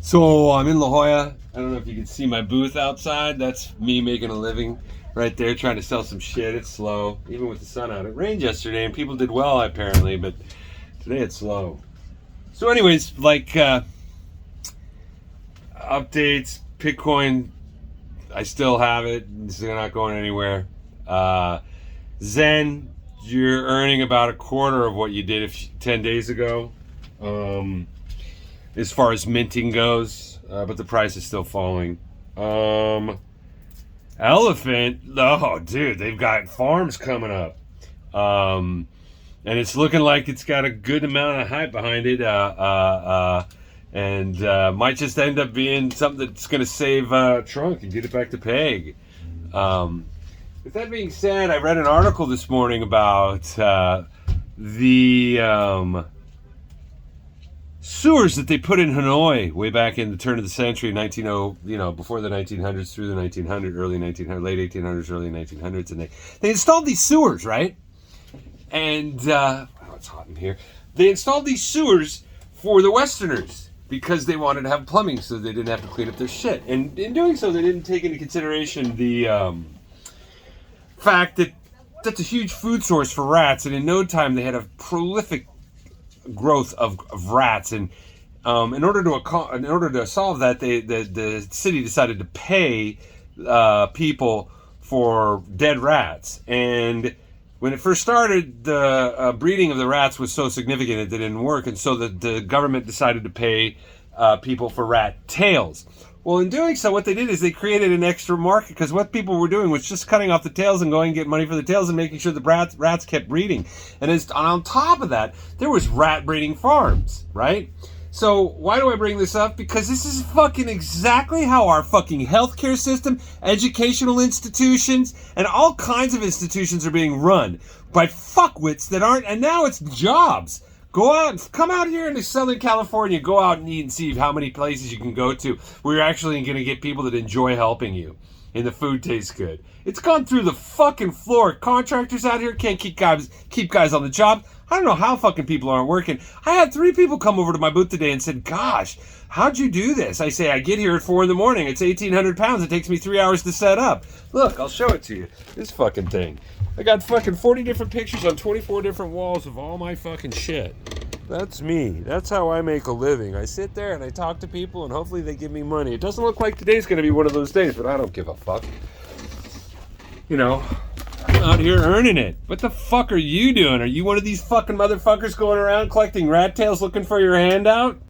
So I'm in La Jolla. I don't know if you can see my booth outside. That's me making a living right there, trying to sell some shit. It's slow, even with the sun out. It rained yesterday and people did well apparently, but today it's slow. So anyways, updates, Bitcoin, I still have it. It's not going anywhere. Zen, you're earning about a quarter of what you did 10 days ago. As far as minting goes, but the price is still falling. Elephant, oh dude, they've got farms coming up, and it's looking like it's got a good amount of hype behind it, and might just end up being something that's going to save Trunk and get it back to peg. With that being said, I read an article this morning about the sewers that they put in Hanoi way back in the turn of the century, before the 1900s, through the 1900s, early 1900s, late 1800s, early 1900s, and they installed these sewers, right? And it's hot in here. They installed these sewers for the Westerners because they wanted to have plumbing so they didn't have to clean up their shit. And in doing so, they didn't take into consideration the fact that that's a huge food source for rats, and in no time they had a prolific growth of rats, and in order to solve that, the city decided to pay people for dead rats. And when it first started, the breeding of the rats was so significant it didn't work, and so the government decided to pay people for rat tails. Well, in doing so, what they did is they created an extra market, because what people were doing was just cutting off the tails and going and getting money for the tails and making sure the rats kept breeding. And on top of that, there was rat breeding farms, right? So why do I bring this up? Because this is fucking exactly how our fucking healthcare system, educational institutions, and all kinds of institutions are being run by fuckwits that aren't, and now it's jobs. Go out, come out here into Southern California, go out and eat and see how many places you can go to where you're actually going to get people that enjoy helping you and the food tastes good. It's gone through the fucking floor. Contractors out here can't keep guys on the job. I don't know how fucking people aren't working. I had 3 people come over to my booth today and said, gosh, how'd you do this? I say, I get here at 4 a.m. It's 1,800 pounds. It takes me 3 hours to set up. Look, I'll show it to you. This fucking thing. I got fucking 40 different pictures on 24 different walls of all my fucking shit. That's me. That's how I make a living. I sit there and I talk to people and hopefully they give me money. It doesn't look like today's going to be one of those days, but I don't give a fuck. You know, I'm out here earning it. What the fuck are you doing? Are you one of these fucking motherfuckers going around collecting rat tails looking for your handout?